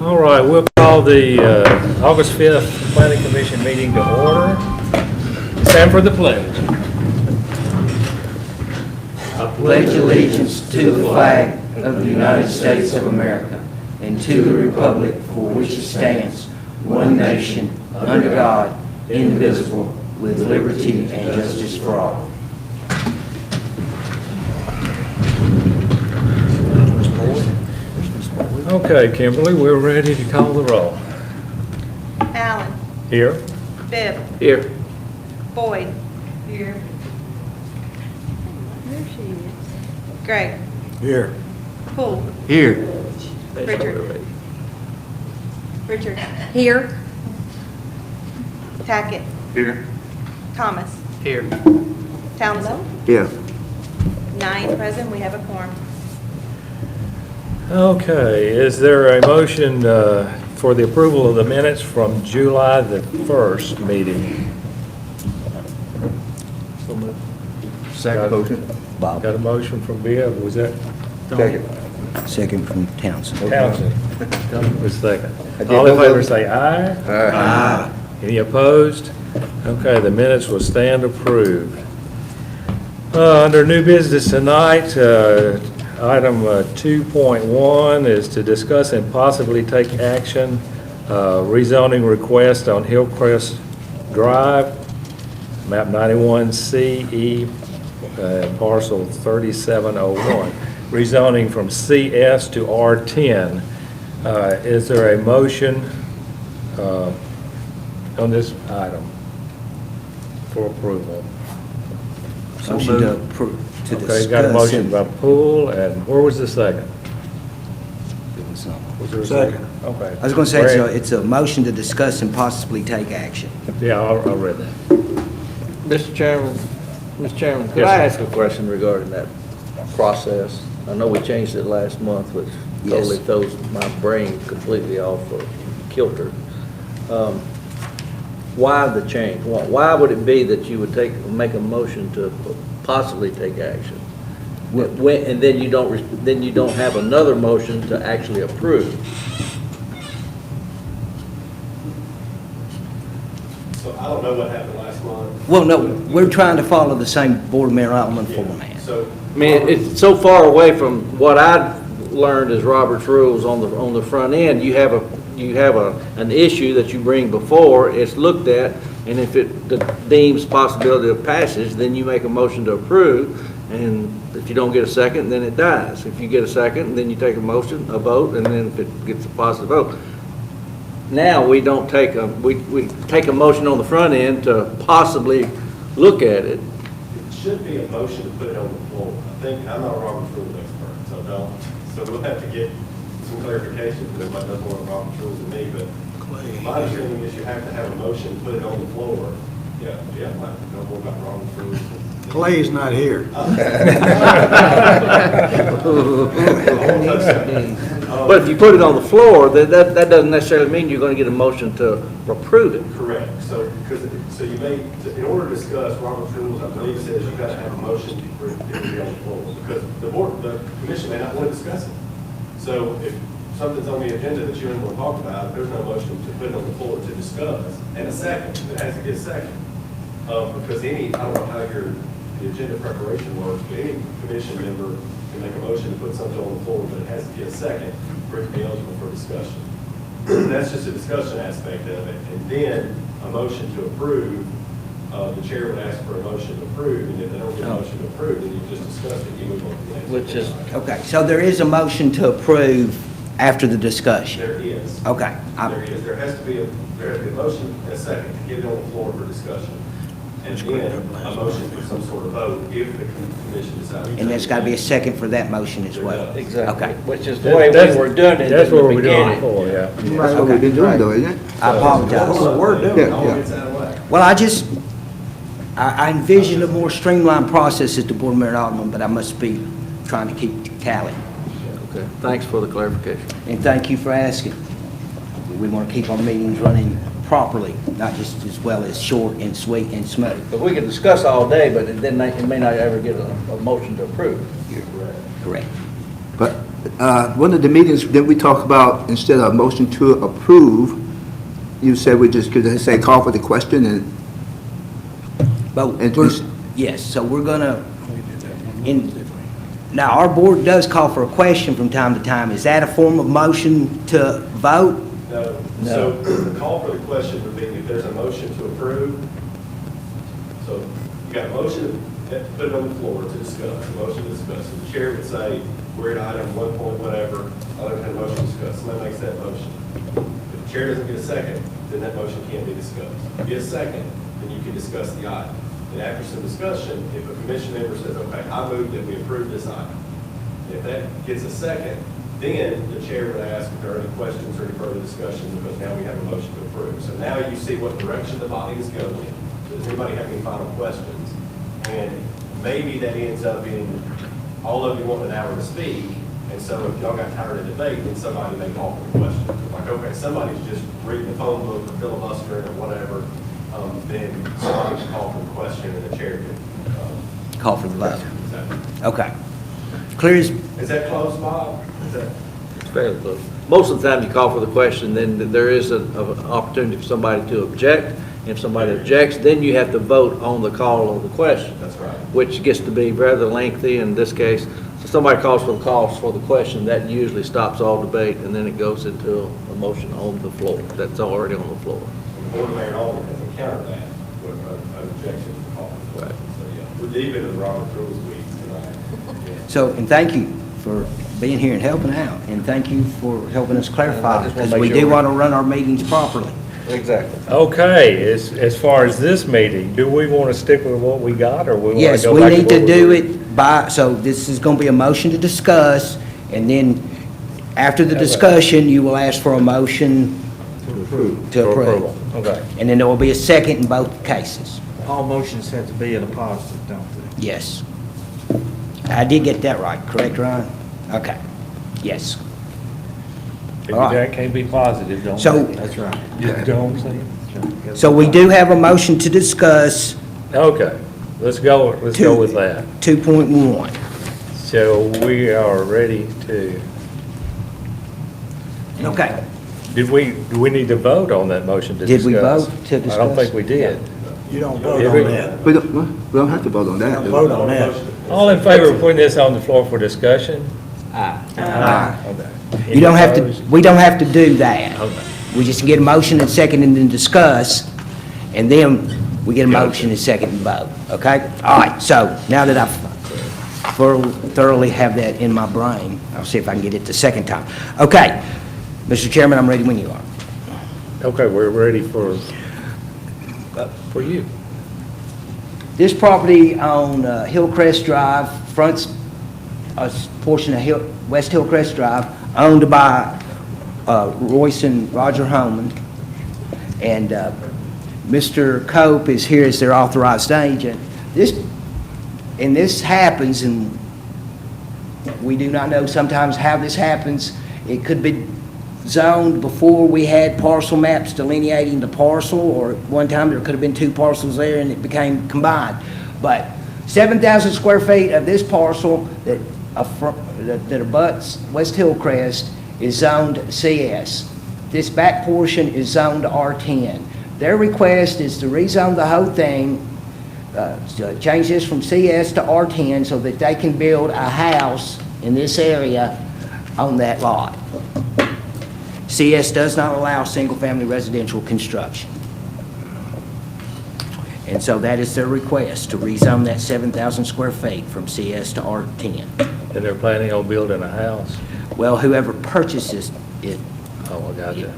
All right, we'll call the August 5th Planning Commission meeting to order. Stand for the pledge. I pledge allegiance to the flag of the United States of America and to the republic for which it stands, one nation, under God, indivisible, with liberty and justice for all. Okay, Kimberly, we're ready to call the roll. Allen. Here. Bibb. Here. Boyd. Here. There she is. Gray. Here. Poole. Here. Richard. Richard. Here. Tackett. Here. Thomas. Here. Townsend. Here. 9 present, we have a quorum. Okay, is there a motion for the approval of the minutes from July the 1st meeting? Second motion. Bob. Got a motion from Bibb, was that Second. Second from Townsend. Townsend? Was second. All in favor say aye. Aye. Any opposed? Okay, the minutes will stand approved. Under new business tonight, item 2.1 is to discuss and possibly take action, rezoning request on Hillcrest Drive, map 91CE, parcel 3701, rezoning from CS to R10. Is there a motion on this item for approval? Motion to approve, to discuss. Okay, got a motion by Poole, and where was the second? Was there a second? Okay. I was going to say, it's a motion to discuss and possibly take action. Yeah, I read that. Mr. Chairman, could Yes, I sir. ask a question regarding that process? I know we changed it last month, which totally Yes. throws my brain completely off of kilter. Why the change? Why would it be that you would make a motion to possibly take action? And then you don't have another motion to actually approve? So I don't know what happened last month. Well, no, we're trying to follow the same Board of Mayor Alderman format. So, I mean, it's so far away from what I've learned as Robert's rules on the front end. You have an issue that you bring before, it's looked at, and if it deems possibility of passage, then you make a motion to approve, and if you don't get a second, then it dies. If you get a second, then you take a vote, and then if it gets a positive vote. Now, we don't take we take a motion on the front end to possibly look at it. it should be a motion to put it on the floor. I think, I'm not a Robert's Rules expert, so we'll have to get some clarification, because everybody knows more about Robert's Rules than me, but my understanding is you have to have a motion to put it on the floor. Yeah, I know more about Robert's Rules. Clay's not here. But if you put it on the floor, that doesn't necessarily mean you're going to get a motion to approve it. Correct. So you may, in order to discuss Robert's Rules, I believe it says you've got to have a motion for it to be on the floor, because the commission may not want to discuss it. So if something's on the agenda that you don't want to talk about, there's no motion to put it on the floor to discuss. And a second, it has to get a second. Because I don't know how the agenda preparation works, but any commission member can make a motion to put something on the floor, but it has to get a second for it to be eligible for discussion. That's just a discussion aspect of it. And then a motion to approve, the chair would ask for a motion to approve, and if they don't get a motion to approve, then you just discuss it, you move on to the next. Which is, Okay, so there is a motion to approve after the discussion. There is. Okay. There is. There has to be a motion and a second to get it on the floor for discussion. And then a motion for some sort of vote if the commission decides. And there's got to be a second for that motion as well. exactly, Okay. which is the way we were doing it That's in what the we're doing it beginning. for, yeah. That's what we've been doing though, isn't it? I apologize. We're doing It all gets out of whack. Well, I envisioned a more streamlined process as the Board of Mayor Alderman, but I must be trying to keep tally. Okay, thanks for the clarification. And thank you for asking. We want to keep our meetings running properly, not just as well as short and sweet and smooth. But we can discuss all day, but then it may not ever get a motion to approve. Correct. But One of the meetings, did we talk about, instead of motion to approve, you said we just could say call for the question and, But And- yes, so we're gonna, now, our board does call for a question from time to time. Is that a form of motion to vote? No. So the call for the question would be if there's a motion to approve. So you got a motion, put it on the floor to discuss, a motion to discuss. And the chair would say, we're at item 1 point whatever, I'll entertain a motion to discuss. Somebody makes that motion. If the chair doesn't get a second, then that motion can't be discussed. If you get a second, then you can discuss the item. And after some discussion, if a commission member says, okay, I move that we approve this item. If that gets a second, then the chair would ask if there are any questions or any further discussion, because now we have a motion to approve. So now you see what direction the body is going. Does anybody have any final questions? And maybe that ends up in all of you want an hour to speak, and so if y'all got tired of debate, then somebody may call for the question. Like, okay, somebody's just reading the phone book or filibustering or whatever, then somebody should call for the question and the chair can. Call for the vote. Exactly. Okay. Clear as, Is that close, Bob? Is that? It's fairly close. Most of the time you call for the question, then there is an opportunity for somebody to object. If somebody objects, then you have to vote on the call of the question. That's right. Which gets to be rather lengthy in this case. So somebody calls for the question, that usually stops all debate, and then it goes into a motion on the floor that's already on the floor. The board mayor and alderman has encountered that with an objection to the call. Right. So, yeah, we're deep into the Robert Rules week tonight. Yeah. so, and thank you for being here and helping out, and thank you for helping us I clarify, just wanna because we make do sure want to run our meetings properly. Exactly. Okay, as far as this meeting, do we want to stick with what we got, or we want to Yes, go we back to need what to we do were- it by, so this is going to be a motion to discuss, and then after the discussion, you will ask for a motion to For approve. approval. Okay. And then there will be a second in both cases. All motions have to be in a positive, don't they? Yes. I did get that right, correct, Ryan? Okay. Yes. If All right. that can't be positive, don't So- say it. That's right. Don't say it. So we do have a motion to discuss Okay, let's go with that. 2.1. So we are ready to, Okay. do we need to vote on that motion to Did we discuss? vote to I don't discuss? think we did. You don't vote Yeah, on we- that. we don't have to vote on that. Don't do vote we? on that. All in favor of putting this on the floor for discussion? Aye. Okay. You don't have to, Any opposed? we don't have to do that. Okay. We just get a motion and second and then discuss, and then we get a motion and second and vote, okay? All right, so now that I've thoroughly have that in my brain, I'll see if I can get it the second time. Okay, Mr. Chairman, I'm ready when you are. Okay, we're ready for you. This property on Hillcrest Drive, fronts a portion of West Hillcrest Drive, owned by Royce and Roger Holman. And Mr. Cope is here as their authorized agent. This happens, and we do not know sometimes how this happens. It could be zoned before we had parcel maps delineating the parcel, or at one time there could have been two parcels there and it became combined. But 7,000 square feet of this parcel that abuts West Hillcrest is zoned CS. This back portion is zoned R10. Their request is to rezone the whole thing, to change this from CS to R10 so that they can build a house in this area on that lot. CS does not allow single-family residential construction. And so that is their request, to rezone that 7,000 square feet from CS to R10. And they're planning on building a house? Well, whoever purchases it, Oh, I got you.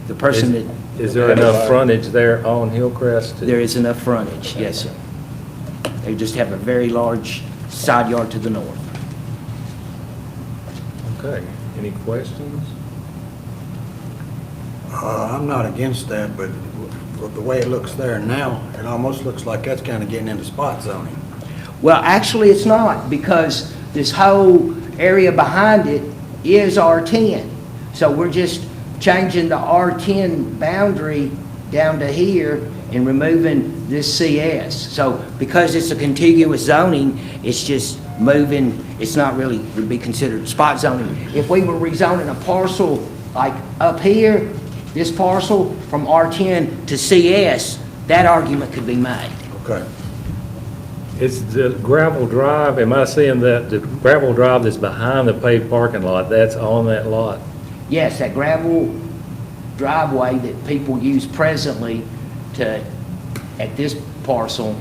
the person that, Is there enough frontage there on Hillcrest? there is enough frontage, yes, sir. They just have a very large side yard to the north. Okay, any questions? I'm not against that, but with the way it looks there now, it almost looks like that's kind of getting into spot zoning. Well, actually, it's not, because this whole area behind it is R10. So we're just changing the R10 boundary down to here and removing this CS. So because it's a contiguous zoning, it's just moving, it's not really, would be considered spot zoning. If we were rezoning a parcel like up here, this parcel from R10 to CS, that argument could be made. Okay. It's the gravel drive, am I seeing that the gravel drive that's behind the paved parking lot, that's on that lot? Yes, that gravel driveway that people use presently to, at this parcel,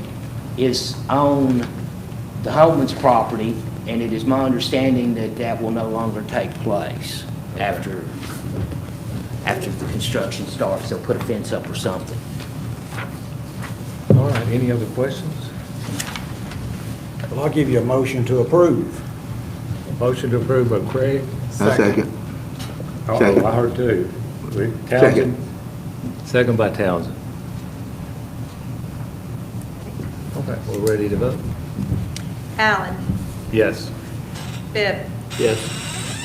is on the Holman's property, and it is my understanding that that will no longer take place after the construction starts. They'll put a fence up or something. All right, any other questions? Well, I'll give you a motion to approve. Motion to approve by Craig. I second. Oh, Second. I heard two. Townsend. Second by Townsend. Okay, we're ready to vote. Allen, Yes. Bibb, Yes.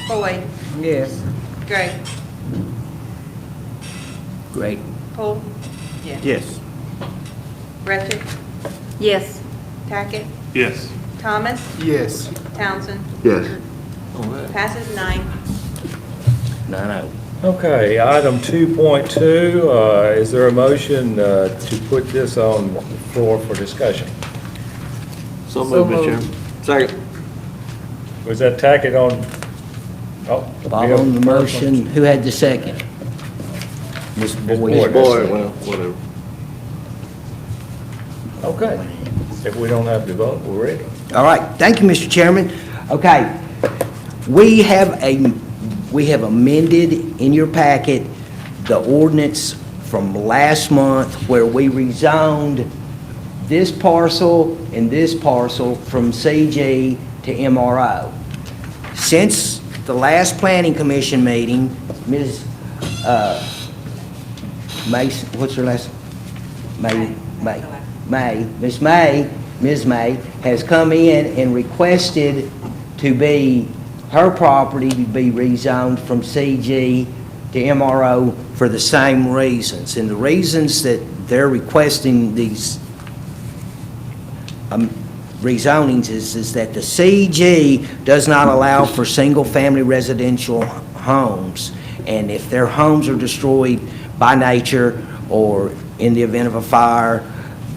Boyd, Yes. Gray, Great. Poole. Yes. Yes. Richard, Yes. Tackett, Yes. Thomas, Yes. Townsend. Yes. Passes 9. 9-0. Okay, item 2.2, is there a motion to put this on the floor for discussion? So moved, Mr. Chairman. Second. Was that tacked on? Oh, Bob on the motion, who had the second? Ms. Boyd. Boyd. Boy, well, whatever. Okay, if we don't have to vote, we're ready. All right, thank you, Mr. Chairman. Okay, we have amended in your packet the ordinance from last month where we rezoned this parcel and this parcel from CG to MRO. Since the last planning commission meeting, Ms. Mason, what's her last? Ms. May has come in and requested to be, her property to be rezoned from CG to MRO for the same reasons. And the reasons that they're requesting these rezonings is that the CG does not allow for single-family residential homes. And if their homes are destroyed by nature or in the event of a fire,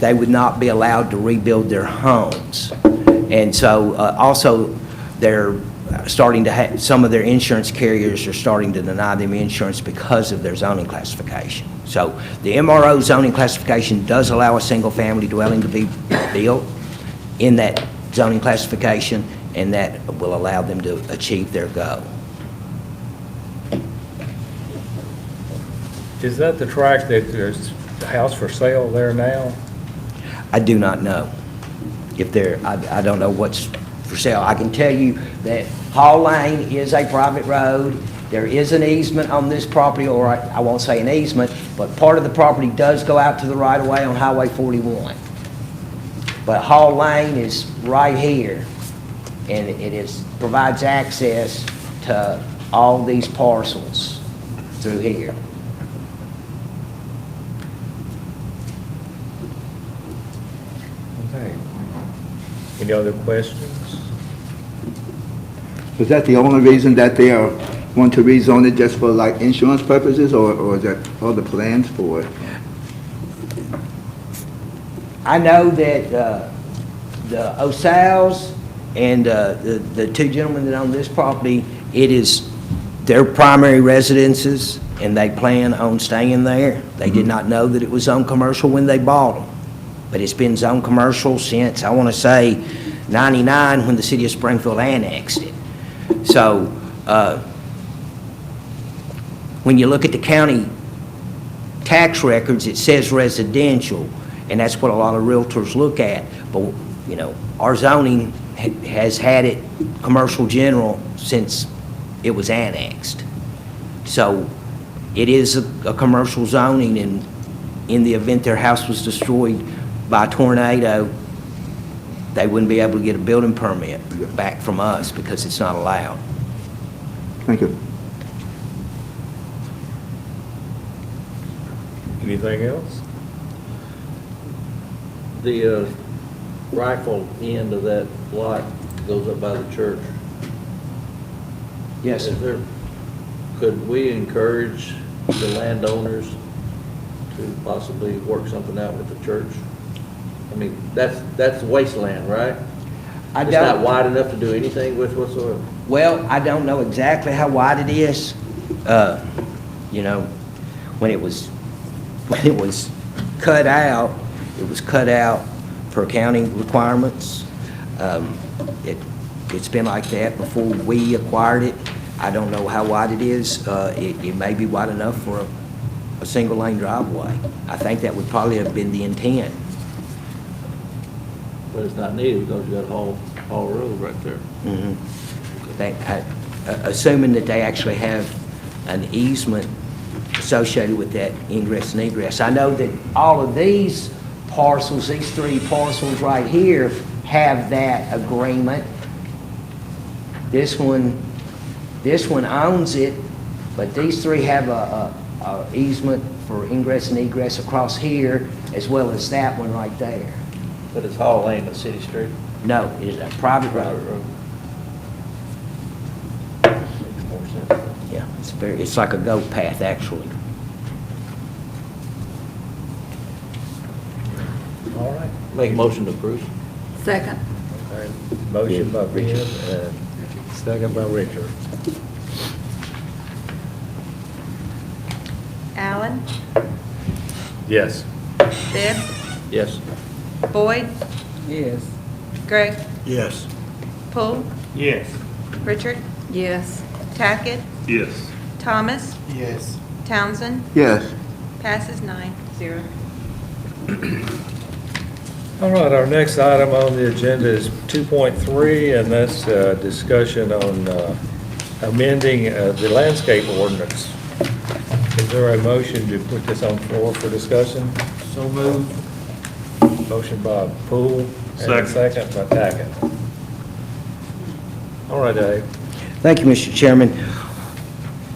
they would not be allowed to rebuild their homes. And so also they're starting to have, some of their insurance carriers are starting to deny them insurance because of their zoning classification. So the MRO zoning classification does allow a single-family dwelling to be built in that zoning classification, and that will allow them to achieve their goal. Is that the tract that there's a house for sale there now? I do not know if there, I don't know what's for sale. I can tell you that Hall Lane is a private road. There is an easement on this property, or I won't say an easement, but part of the property does go out to the right of way on Highway 41. But Hall Lane is right here, and provides access to all these parcels through here. Okay. Any other questions? Was that the only reason that they are want to rezone it, just for like insurance purposes, or is there other plans for it? I know that the Osals and the two gentlemen that own this property, it is their primary residences, and they plan on staying there. They did not know that it was zone commercial when they bought them, but it's been zone commercial since, I want to say, '99, when the city of Springfield annexed it. So when you look at the county tax records, it says residential, and that's what a lot of realtors look at. But, you know, our zoning has had it commercial general since it was annexed. So it is a commercial zoning, and in the event their house was destroyed by a tornado, they wouldn't be able to get a building permit back from us because it's not allowed. Thank you. Anything else? The rifle end of that lot that goes up by the church. Yes, Is there, could we encourage the landowners to possibly work something out with the church? I mean, that's wasteland, right? I It's not don't, wide enough to do anything with whatsoever. well, I don't know exactly how wide it is. You know, when it was cut out, it was cut out for county requirements. It's been like that before we acquired it. I don't know how wide it is. It may be wide enough for a single lane driveway. I think that would probably have been the intent. But it's not needed because you got Hall Road right there. Assuming that they actually have an easement associated with that ingress and egress. I know that all of these parcels, these three parcels right here, have that agreement. This one owns it, but these three have a easement for ingress and egress across here, as well as that one right there. But it's Hall Lane, a city street. No, it's a private Private road. road. Makes more sense. Yeah, it's like a goat path, actually. All right. Make a motion to approve. Second. Okay. Motion by Ben, and second by Richard. Allen, Yes. Bibb, Yes. Boyd, Yes. Gregg, Yes. Poole, Yes. Richard, Yes. Tackett, Yes. Thomas, Yes. Townsend, Yes. passes 9-0. All right, our next item on the agenda is 2.3, and that's discussion on amending the landscape ordinance. Is there a motion to put this on floor for discussion? So moved. Motion by Poole, and a second by Tackett. All right, Dave. Thank you, Mr. Chairman.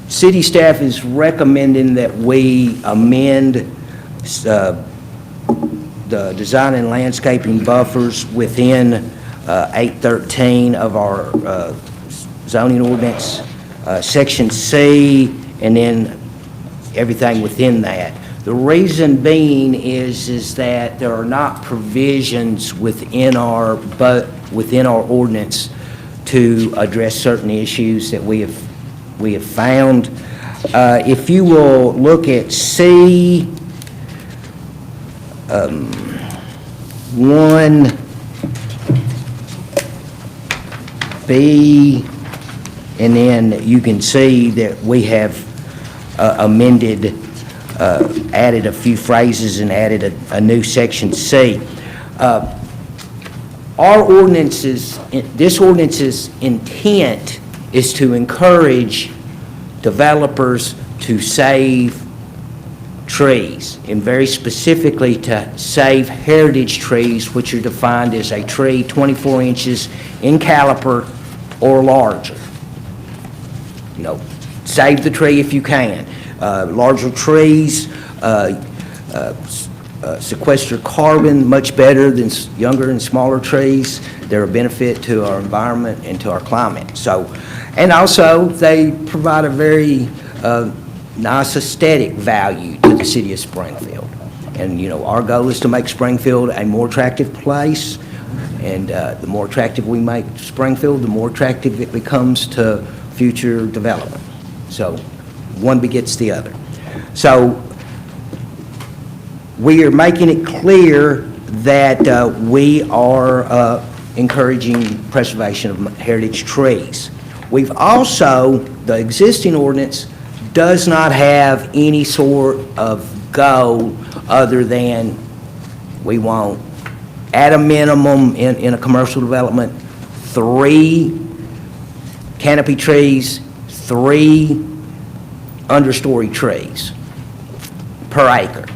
City staff is recommending that we amend the design and landscaping buffers within 813 of our zoning ordinance, Section C, and then everything within that. The reason being is that there are not provisions within our ordinance to address certain issues that we have found. If you will look at C 1B, and then you can see that we have amended, added a few phrases and added a new section C. This ordinance's intent is to encourage developers to save trees, and very specifically to save heritage trees, which are defined as a tree 24 inches in caliper or larger. You know, save the tree if you can. Larger trees sequester carbon much better than younger and smaller trees. They're a benefit to our environment and to our climate. So, and also they provide a very nice aesthetic value to the city of Springfield. And, you know, our goal is to make Springfield a more attractive place. And the more attractive we make Springfield, the more attractive it becomes to future development. So one begets the other. So we are making it clear that we are encouraging preservation of heritage trees. We've also, the existing ordinance does not have any sort of goal other than we want, at a minimum in a commercial development, 3 canopy trees, 3 understory trees per acre.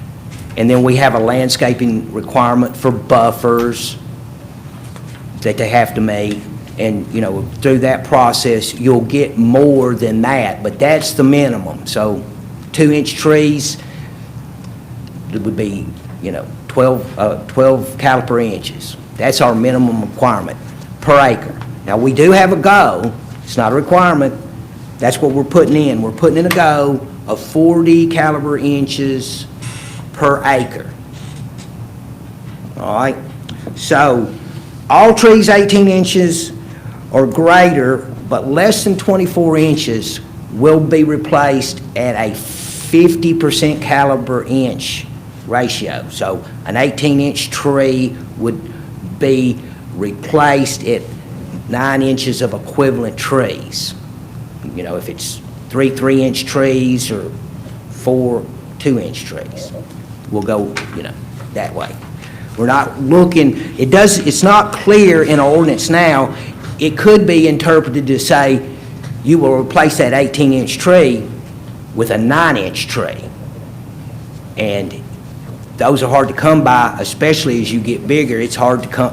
And then we have a landscaping requirement for buffers that they have to meet. And, you know, through that process, you'll get more than that, but that's the minimum. So 2-inch trees, it would be, you know, 12 caliper inches. That's our minimum requirement per acre. Now, we do have a goal, it's not a requirement, that's what we're putting in. We're putting in a goal of 40 caliber inches per acre. All right? So, all trees 18 inches or greater, but less than 24 inches will be replaced at a 50% caliber inch ratio. So, an 18-inch tree would be replaced at 9 inches of equivalent trees. You know, if it's 3 3-inch trees or 4 2-inch trees, we'll go, you know, that way. We're not looking, it's not clear in our ordinance now. It could be interpreted to say you will replace that 18-inch tree with a 9-inch tree. And those are hard to come by, especially as you get bigger. It's hard to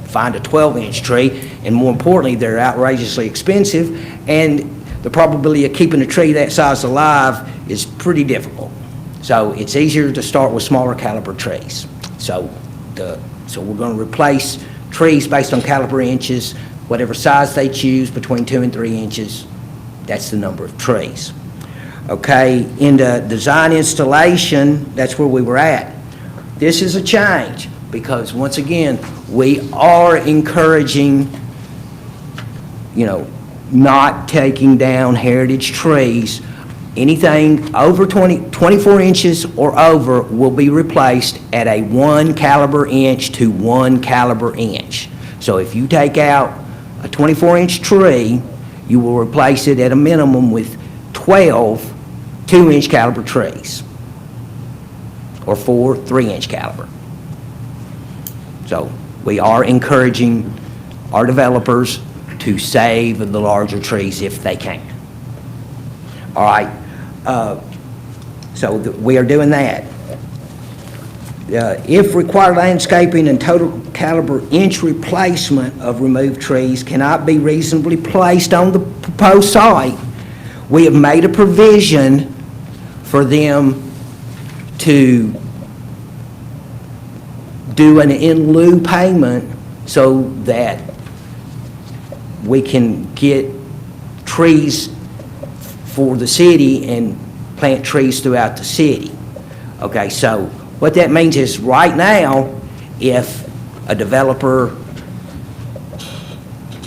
find a 12-inch tree, and more importantly, they're outrageously expensive, and the probability of keeping a tree that size alive is pretty difficult. So it's easier to start with smaller caliber trees. So we're going to replace trees based on caliber inches, whatever size they choose, between 2 and 3 inches. That's the number of trees. Okay, in the design installation, that's where we were at. This is a change because, once again, we are encouraging, you know, not taking down heritage trees. Anything over 24 inches or over will be replaced at a 1 caliber inch to 1 caliber inch. So if you take out a 24-inch tree, you will replace it at a minimum with 12 2-inch caliber trees or 4 3-inch caliber. So we are encouraging our developers to save the larger trees if they can. All right, so we are doing that. If required landscaping and total caliber inch replacement of removed trees cannot be reasonably placed on the proposed site, we have made a provision for them to do an in lieu payment so that we can get trees for the city and plant trees throughout the city. Okay, so what that means is right now, if a developer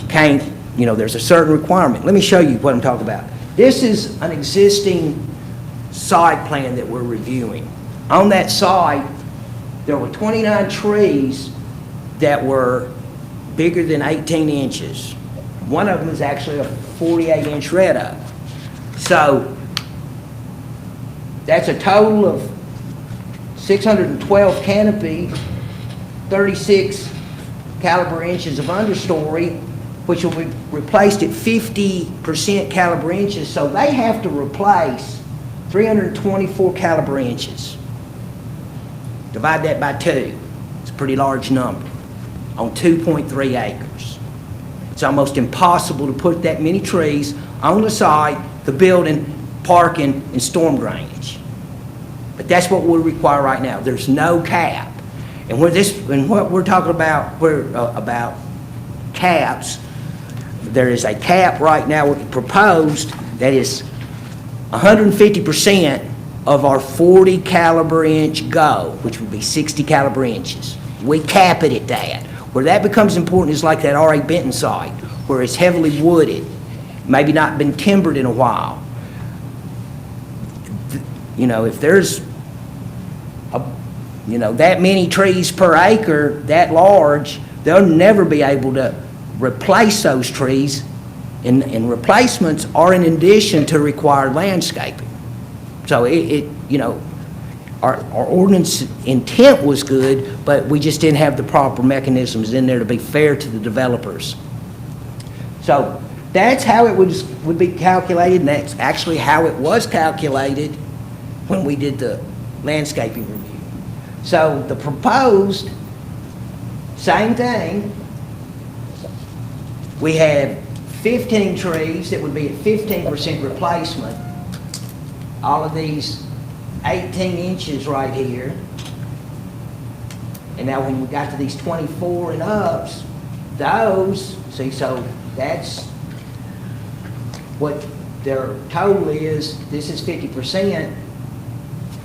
can't, you know, there's a certain requirement. Let me show you what I'm talking about. This is an existing site plan that we're reviewing. On that site, there were 29 trees that were bigger than 18 inches. One of them is actually a 48-inch red oak. So that's a total of 612 canopy, 36 caliber inches of understory, which will be replaced at 50% caliber inches. So they have to replace 324 caliber inches. Divide that by 2. It's a pretty large number on 2.3 acres. It's almost impossible to put that many trees on the site, the building, parking, and storm drainage. But that's what we require right now. There's no cap. And what we're talking about, about caps, there is a cap right now proposed that is 150% of our 40 caliber inch goal, which would be 60 caliber inches. We cap it at that. Where that becomes important is like that R.A. Benton site, where it's heavily wooded, maybe not been timbered in a while. You know, if there's that many trees per acre, that large, they'll never be able to replace those trees, and replacements are in addition to required landscaping. So our ordinance intent was good, but we just didn't have the proper mechanisms in there to be fair to the developers. So that's how it would be calculated, and that's actually how it was calculated when we did the landscaping review. So the proposed, same thing. We had 15 trees that would be at 15% replacement. All of these 18 inches right here. And now when we got to these 24 and ups, those, see, so that's what their total is. This is 50%,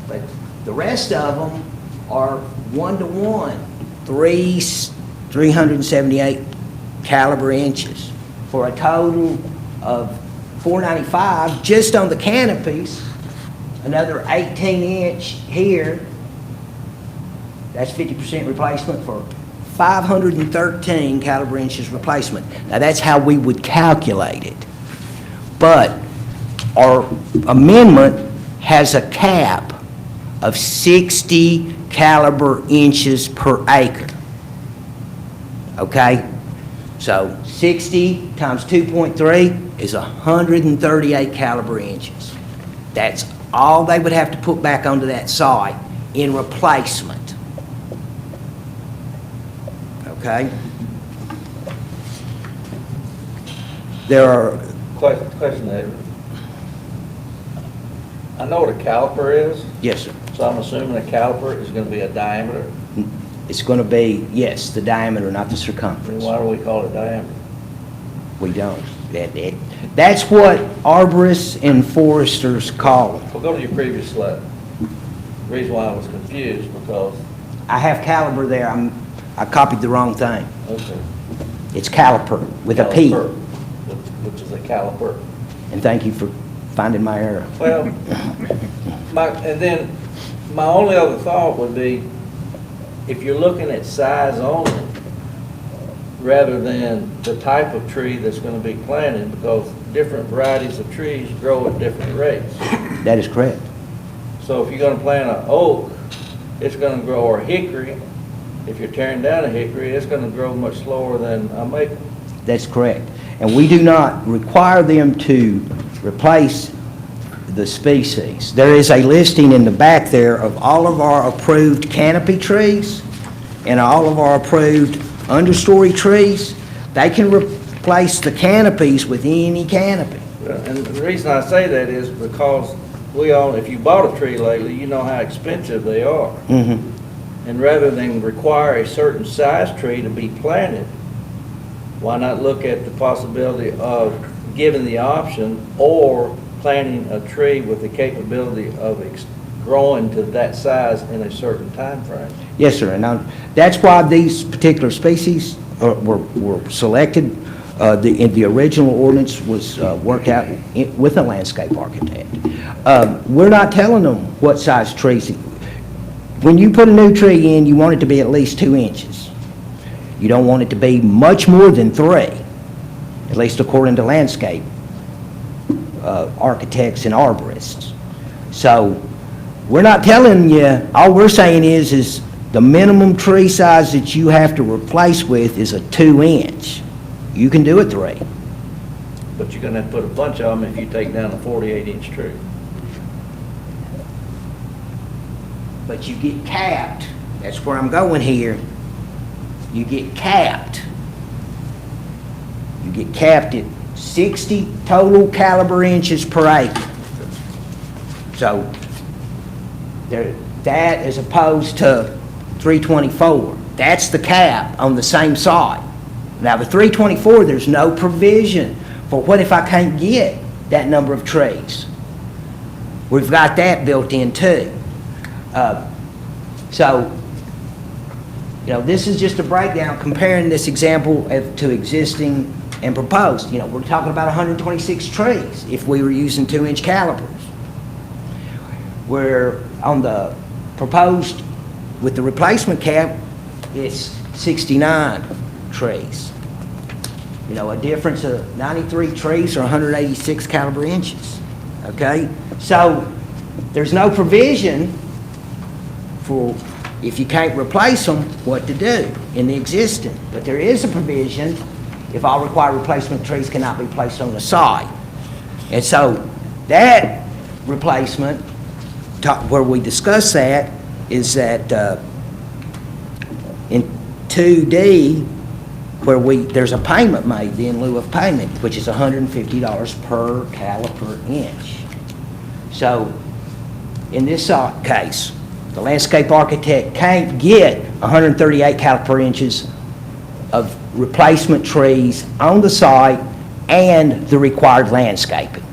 but the rest of them are 1-to-1, 378 caliber inches for a total of $495 just on the canopies. Another 18-inch here. That's 50% replacement for 513 caliber inches replacement. Now, that's how we would calculate it. But our amendment has a cap of 60 caliber inches per acre. Okay? So 60 times 2.3 is 138 caliber inches. That's all they would have to put back onto that site in replacement. Okay? There are, Question, David. I know what a caliper is, yes, sir. so I'm assuming a caliper is going to be a diameter. It's going to be, yes, the diameter, not the Then circumference. why do we call it diameter? We don't. That's what arborists and foresters call them. We'll go to your previous slide. The reason why I was confused, because, I have caliber there. I copied the wrong thing. okay. It's caliper with a P. Caliper, which is a caliper. And thank you for finding my error. Well, and then my only other thought would be, if you're looking at size only, rather than the type of tree that's going to be planted, because different varieties of trees grow at different rates. That is correct. So if you're going to plant an oak, it's going to grow, or a hickory. If you're tearing down a hickory, it's going to grow much slower than a maple. That's correct. And we do not require them to replace the species. There is a listing in the back there of all of our approved canopy trees and all of our approved understory trees. They can replace the canopies with any canopy. And the reason I say that is because if you bought a tree lately, you know how expensive they are. Mhm. And rather than require a certain size tree to be planted, why not look at the possibility of giving the option or planting a tree with the capability of growing to that size in a certain time frame? Yes, sir. And that's why these particular species were selected. The original ordinance was worked out with a landscape architect. We're not telling them what size trees. When you put a new tree in, you want it to be at least 2 inches. You don't want it to be much more than 3, at least according to landscape architects and arborists. So we're not telling you, all we're saying is the minimum tree size that you have to replace with is a 2-inch. You can do it 3. But you're going to have to put a bunch of them if you take down a 48-inch tree. But you get capped. That's where I'm going here. You get capped. You get capped at 60 total caliber inches per acre. So that as opposed to 324. That's the cap on the same site. Now the 324, there's no provision for what if I can't get that number of trees. We've got that built in too. So, this is just a breakdown comparing this example to existing and proposed. We're talking about 126 trees if we were using 2-inch calipers. Where on the proposed, with the replacement cap, it's 69 trees. A difference of 93 trees or 186 caliber inches. Okay? So, there's no provision for, if you can't replace them, what to do in the existing. But there is a provision if all required replacement trees cannot be placed on the site. And so that replacement, where we discuss that, is that in 2D, where there's a payment made in lieu of payment, which is $150 per caliper inch. So in this case, the landscape architect can't get 138 caliper inches of replacement trees on the site and the required landscaping.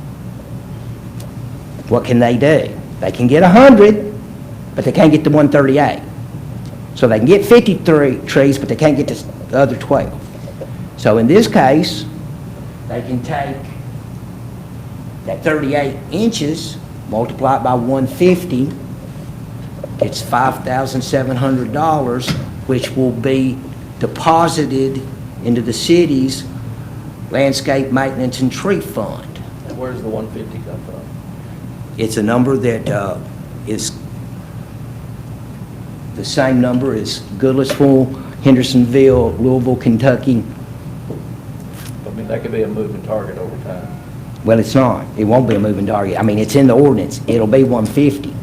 What can they do? They can get 100, but they can't get to 138. So they can get 53 trees, but they can't get to the other 12. So in this case, they can take that 38 inches, multiply it by 150, it's $5,700, which will be deposited into the city's landscape maintenance and tree fund. And where's the 150 come from? It's a number that is the same number as Goodlettsville, Hendersonville, Louisville, Kentucky. I mean, that could be a moving target over time. Well, it's not. It won't be a moving target. I mean, it's in the ordinance. It'll be 150.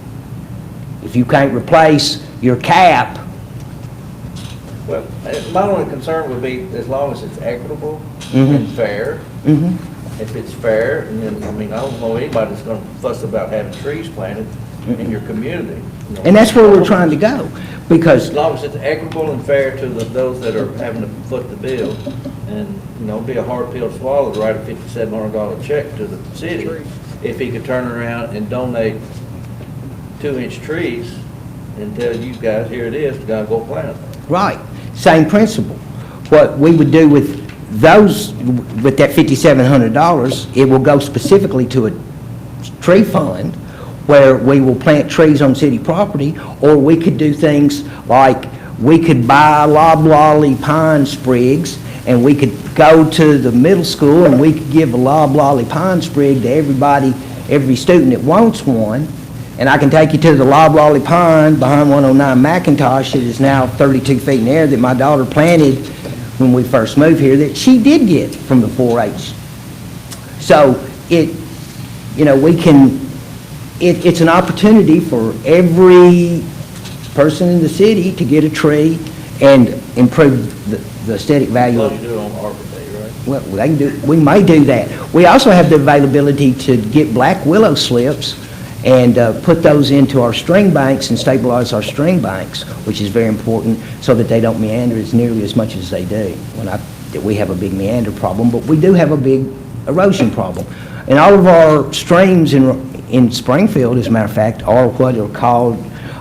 If you can't replace your cap, Well, my only concern would be as long as it's equitable Mhm. and fair. mhm, If it's fair, and then, I mean, I don't know anybody that's gonna fuss about having trees planted in your community. you know. and that's where we're trying to go, because As long as it's equitable and fair to those that are having to foot the bill, and, you know, it'd be a hard pill to swallow to write a $5,700 check to the city if he could turn around and donate 2-inch trees and tell you guys, here it is, gotta go plant them. right, same principle. What we would do with those, with that $5,700, it will go specifically to a tree fund where we will plant trees on city property, or we could do things like, we could buy loblolly pine sprigs, and we could go to the middle school and we could give a loblolly pine sprig to everybody, every student that wants one. And I can take you to the loblolly pine behind 109 McIntosh that is now 32 feet in the air that my daughter planted when we first moved here, that she did get from the 4-H. So we can, it's an opportunity for every person in the city to get a tree and improve the aesthetic value Well, of. you do it on Arbor Day, right? Well, we may do that. We also have the availability to get black willow slips and put those into our string banks and stabilize our string banks, which is very important, so that they don't meander as nearly as much as they do. We have a big meander problem, but we do have a big erosion problem. And all of our streams in Springfield, as a matter of fact, are what are called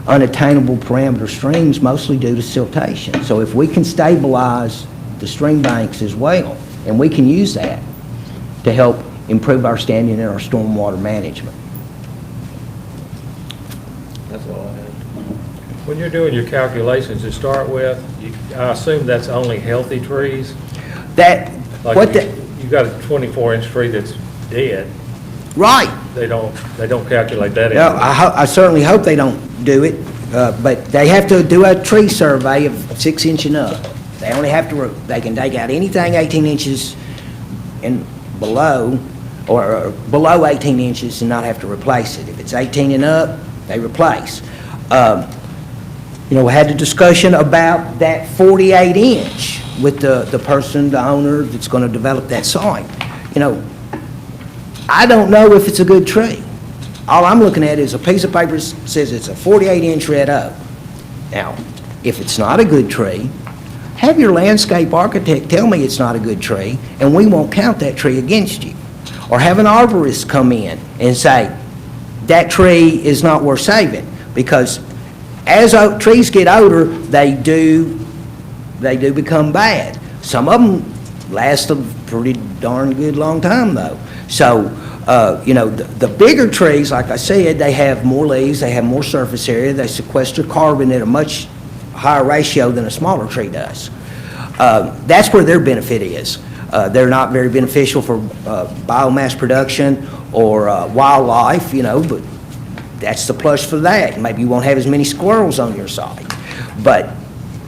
unattainable parameter streams, mostly due to siltation. So if we can stabilize the stream banks as well, and we can use that to help improve our standing in our stormwater management. That's all I have. When you're doing your calculations to start with, I assume that's only healthy trees? Like you got a 24-inch tree that's dead, Right. they don't calculate that in. No, I certainly hope they don't do it, but they have to do a tree survey of 6 inch and up. They only have to, they can take out anything 18 inches and below, or below 18 inches and not have to replace it. If it's 18 and up, they replace. We had a discussion about that 48 inch with the person, the owner that's going to develop that site. I don't know if it's a good tree. All I'm looking at is a piece of paper that says it's a 48-inch red oak. Now, if it's not a good tree, have your landscape architect tell me it's not a good tree, and we won't count that tree against you. Or have an arborist come in and say, that tree is not worth saving, because as trees get older, they do become bad. Some of them last a pretty darn good long time, though. So, the bigger trees, like I said, they have more leaves, they have more surface area, they sequester carbon at a much higher ratio than a smaller tree does. That's where their benefit is. They're not very beneficial for biomass production or wildlife, but that's the plus for that. Maybe you won't have as many squirrels on your side. But,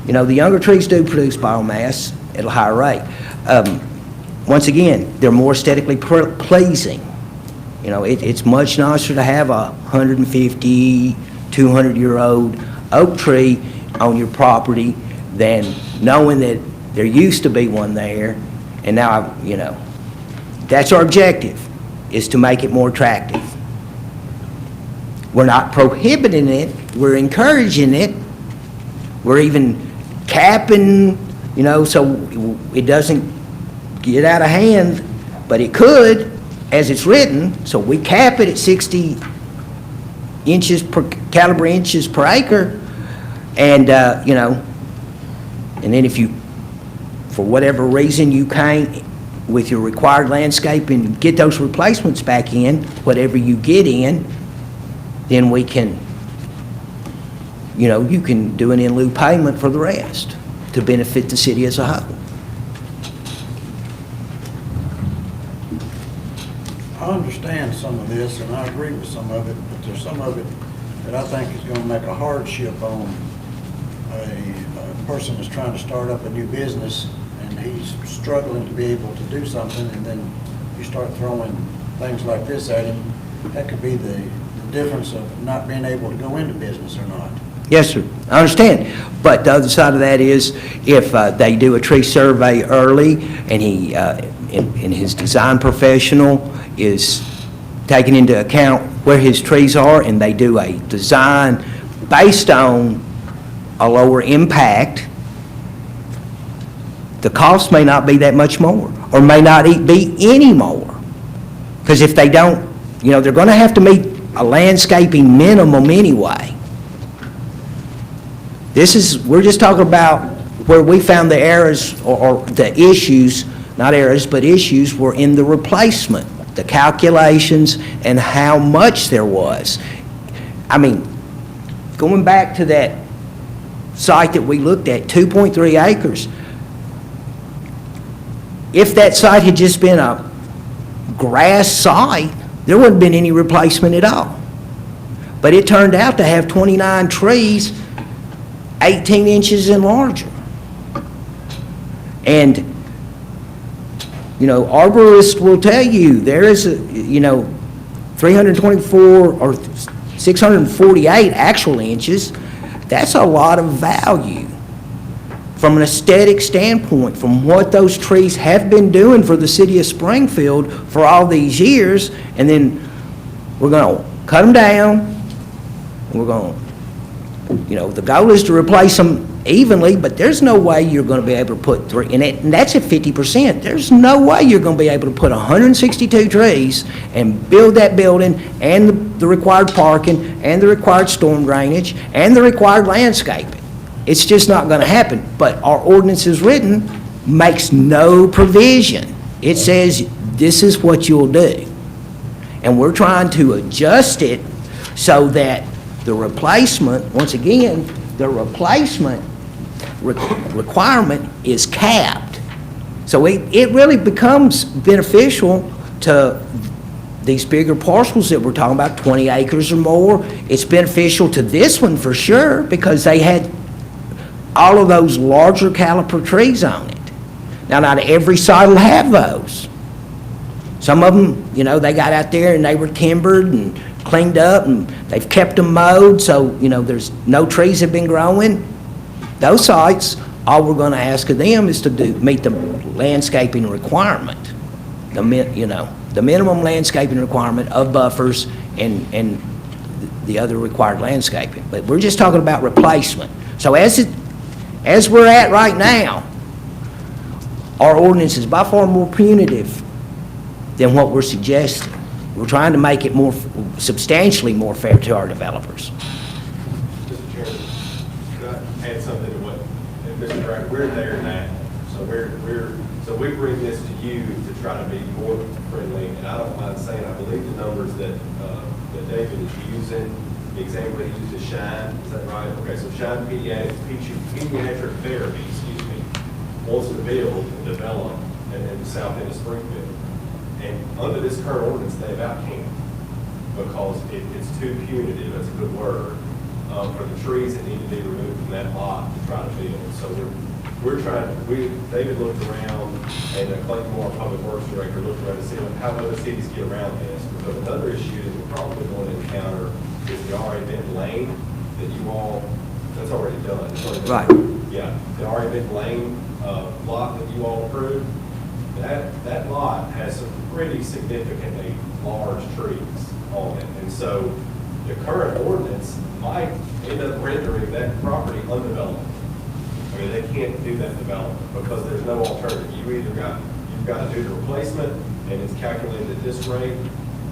the younger trees do produce biomass at a higher rate. Once again, they're more aesthetically pleasing. It's much nicer to have a 150, 200-year-old oak tree on your property than knowing that there used to be one there, and now, that's our objective, is to make it more attractive. We're not prohibiting it, we're encouraging it. We're even capping You know, so it doesn't get out of hand, but it could, as it's written, so we cap it at 60 inches per, caliber inches per acre, and, you know, and then if you, for whatever reason, you can't, with your required landscaping, get those replacements back in, whatever you get in, then we can, you know, you can do an in lieu payment for the rest to benefit the city as a whole. I understand some of this, and I agree with some of it, but there's some of it that I think is gonna make a hardship on a person that's trying to start up a new business, and he's struggling to be able to do something, and then you start throwing things like this at him. That could be the difference of not being able to go into business or not. Yes, sir, I understand. But the other side of that is, if they do a tree survey early, and he, and his design professional is taking into account where his trees are, and they do a design based on a lower impact, the cost may not be that much more, or may not be any more. Because if they don't, you know, they're going to have to meet a landscaping minimum anyway. This is, we're just talking about where we found the errors, or the issues, not errors, but issues were in the replacement, the calculations, and how much there was. I mean, going back to that site that we looked at, 2.3 acres, if that site had just been a grass site, there wouldn't have been any replacement at all. But it turned out to have 29 trees 18 inches and larger. And, you know, arborists will tell you there is a, you know, 324 or 648 actual inches. That's a lot of value from an aesthetic standpoint, from what those trees have been doing for the city of Springfield for all these years. And then we're going to cut them down, and we're going to, you know, the goal is to replace them evenly, but there's no way you're going to be able to put three, and that's at 50%. There's no way you're going to be able to put 162 trees and build that building, and the required parking, and the required storm drainage, and the required landscaping. It's just not going to happen. But our ordinance is written, makes no provision. It says this is what you'll do. And we're trying to adjust it so that the replacement, once again, the replacement requirement is capped. So it really becomes beneficial to these bigger parcels that we're talking about, 20 acres or more. It's beneficial to this one for sure, because they had all of those larger caliper trees on it. Now, not every site will have those. Some of them, you know, they got out there and they were timbered and cleaned up, and they've kept them mowed, so, you know, there's no trees have been growing. Those sites, all we're going to ask of them is to meet the landscaping requirement, the minimum landscaping requirement of buffers and the other required landscaping. But we're just talking about replacement. So as we're at right now, our ordinance is by far more punitive than what we're suggesting. We're trying to make it more, substantially more fair to our developers. Mr. Chairman, could I add something to what, and Mr. Brackett, we're there now. So we bring this to you to try to be more friendly, and I don't mind saying, I believe the numbers that David is using, the example he used is Shine, is that right? Okay, so Shine Pediatric Therapy, wants to build and develop in the south end of Springfield. And under this current ordinance, they about can't, because it's too punitive, that's a good word, for the trees that need to be removed from that lot to try to build. So we're trying, David looked around, and Clayton Moore, Public Works Director, looked around to see how other cities get around this. Because another issue that we're probably going to encounter is the RA Bent Lane that you all, that's already done. It's already Right. done. Yeah, the RA Bent Lane lot that you all approved, that lot has some pretty significantly large trees on it. And so the current ordinance might end up rendering that property undeveloped. I mean, mean, they can't do that development because there's no alternative. You've got to do the replacement and it's calculated at this rate,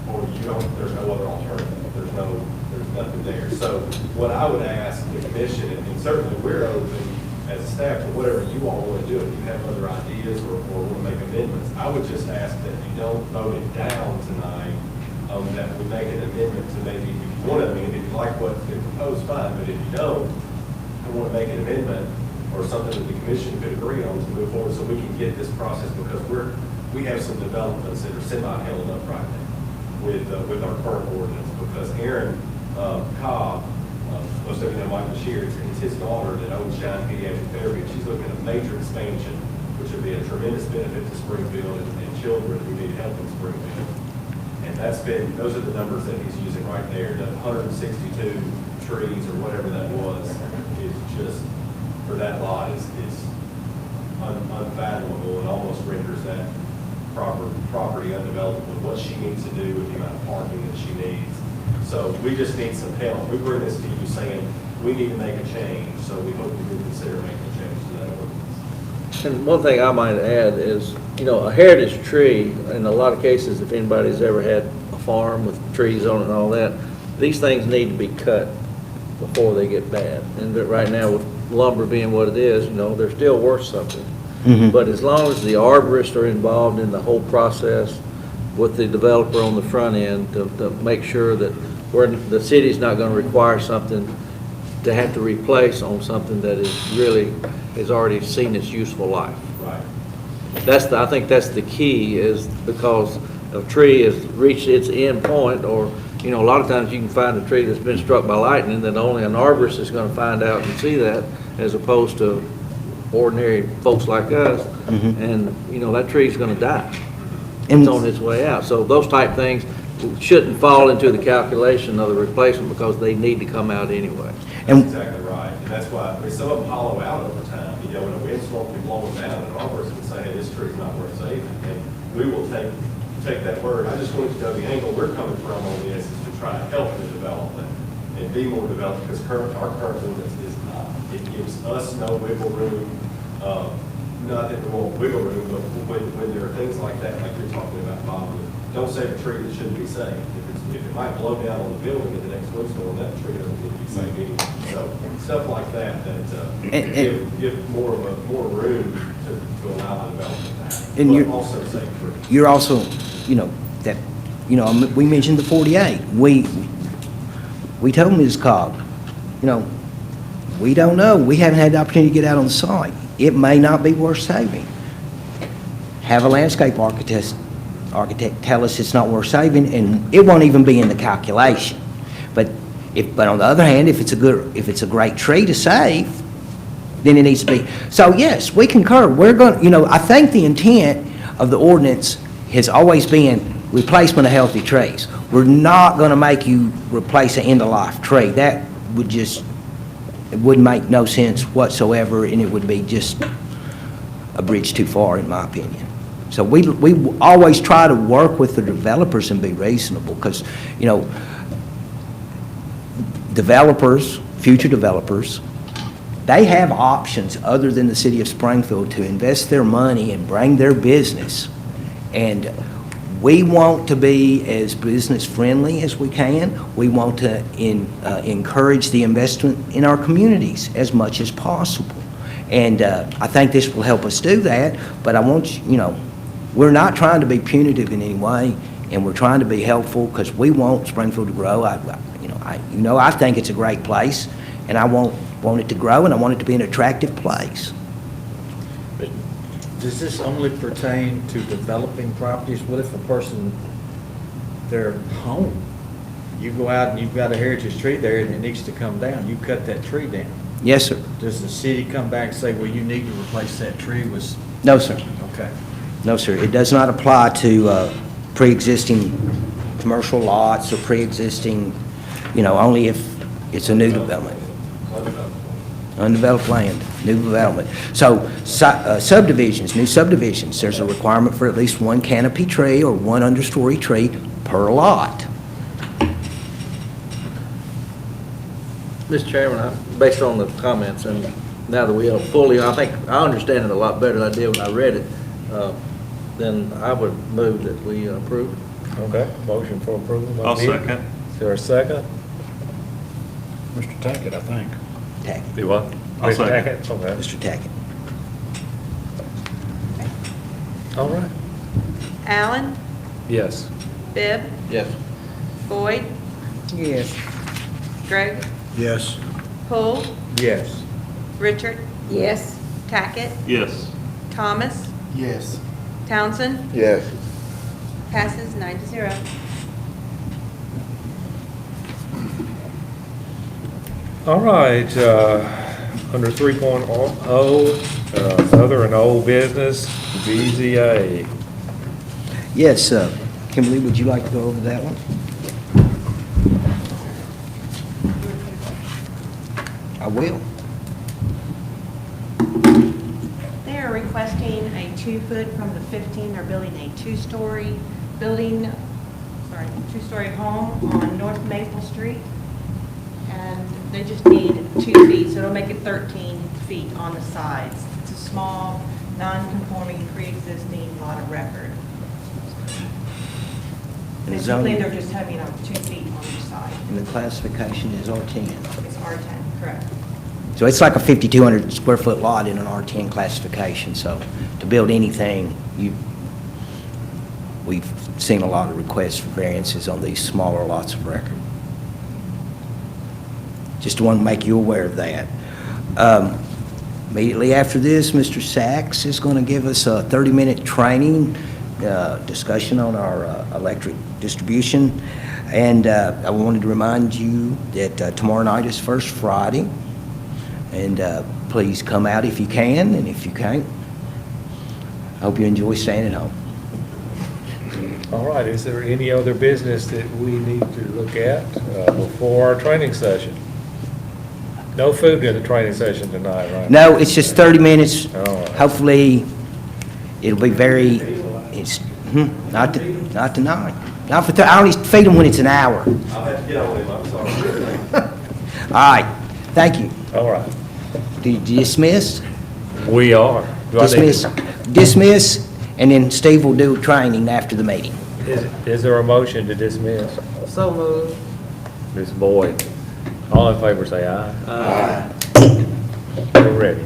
or there's no other alternative. There's nothing there. So what I would ask the commission, and certainly we're open as a staff to whatever you all want to do. If you have other ideas or want to make amendments, I would just ask that you don't vote it down tonight, that we make an amendment to maybe, if you want to, if you like what's been proposed, fine, but if you don't, I want to make an amendment or something that the commission could agree on to move forward so we can get this process, because we have some developments that are semi-held up right now with our current ordinance, because Aaron Cobb, most of you know Mike Bashir, it's his daughter that owns Shine Pediatric Therapy, and she's looking at a major expansion, which would be a tremendous benefit to Springfield and children who need help in Springfield. And those are the numbers that he's using right there. The 162 trees or whatever that was is just, for that lot, is unfathomable and almost renders that property undeveloped with what she needs to do with the amount of parking that she needs. So we just need some help. We bring this to you saying we need to make a change, so we hope you would consider making a change to that ordinance. And one thing I might add is, a heritage tree, in a lot of cases, if anybody's ever had a farm with trees on it and all that, these things need to be cut before they get bad. And right now, with lumber being what it is, they're still worth something. Mhm. But as long as the arborists are involved in the whole process with the developer on the front end to make sure that the city's not going to require something to have to replace on something that has already seen its useful life. Right. I think that's the key, is because a tree has reached its end point, or, a lot of times you can find a tree that's been struck by lightning that only an arborist is going to find out and see that, as opposed to ordinary folks like us. Mhm. And, that tree's going to die. And- It's on its way out. So those type things shouldn't fall into the calculation of the replacement, because they need to come out anyway. That's exactly right. And that's why, some of them hollow out over time. When a windstorm can blow them down, and an arborist can say, hey, this tree's not worth saving. And we will take that word. I just want you to know the angle we're coming from on this is to try to help the development and be more developed, because our current ordinance is not. It gives us no wiggle room, not that we want wiggle room, but when there are things like that, like you're talking about, Bob, don't save a tree that shouldn't be saved. If it might blow down on the building in the next windstorm, that tree doesn't need to be saved anyway. So stuff like that give more room to allow the development to happen. And But also save trees. You're also, we mentioned the 48. We told Ms. Cobb, we don't know. We haven't had the opportunity to get out on the site. It may not be worth saving. Have a landscape architect tell us it's not worth saving, and it won't even be in the calculation. But on the other hand, if it's a great tree to save, then it needs to be. So yes, we concur. We're going, I think the intent of the ordinance has always been replacement of healthy trees. We're not going to make you replace an end-of-life tree. That would it wouldn't make no sense whatsoever, and it would be just a bridge too far, in my opinion. So we always try to work with the developers and be reasonable, because, developers, future developers, they have options other than the city of Springfield to invest their money and bring their business. And we want to be as business-friendly as we can. We want to encourage the investment in our communities as much as possible. And I think this will help us do that, but I want we're not trying to be punitive in any way, and we're trying to be helpful, because we want Springfield to grow. I think it's a great place, and I want it to grow, and I want it to be an attractive place. Does this only pertain to developing properties? What if a person, their home, you go out and you've got a heritage tree there and it needs to come down, you cut that tree down? Yes, sir. Does the city come back and say, well, you need to replace that tree with? No, sir. Okay. No, sir. It does not apply to pre-existing commercial lots or pre-existing, only if it's a new development. Undeveloped land, new development. So subdivisions, new subdivisions, there's a requirement for at least one canopy tree or one understory tree per lot. Mr. Chairman, based on the comments, and now that we have fully, I think, I understand it a lot better than I did when I read it, then I would move that we approve. Okay, motion for approval. by I'll Neil. second. Is there a second? Mr. Tackett, I think. Tackett, Do what? I'll Mr. second. Tackett? Okay, Mr. Tackett. all right. Allen, Yes. Bibb, Yes. Boyd, Yes. Gregg, Yes. Poole, Yes. Richard, Yes. Tackett, Yes. Thomas, Yes. Townsend, Yes. passes 9-0. All right, under 3.0, other and old business, BZA. Yes, Kimberly, would you like to go over that one? I will. They are requesting a 2-foot from the 15, they're building a two-story home on North Maple Street. And they just need 2 feet, so it'll make it 13 feet on the sides. It's a small, non-conforming, pre-existing lot of record. And the Basically, zoning, they're just having 2 feet on each side. and the classification is R10. It's R10, correct. So it's like a 5,200 square foot lot in an R10 classification, so to build anything, we've seen a lot of requests for variances on these smaller lots of record. Just want to make you aware of that. Immediately after this, Mr. Sachs is going to give us a 30-minute training, discussion on our electric distribution. And I wanted to remind you that tomorrow night is First Friday. And please come out if you can, and if you can't, I hope you enjoy staying at home. All right, is there any other business that we need to look at before our training session? No food in the training session tonight, right? No, it's just 30 minutes. All right. Hopefully, it'll be very, not tonight. Not for, I only feed them when it's an hour. I'll have to get on him, I'm sorry. All right, thank you. All right, Dismiss? we are. Do I need to- Dismiss. Dismiss, and then Steve will do training after the meeting. Is there a motion to dismiss? So moved. Ms. Boyd, all in favor say aye. Aye. We're ready.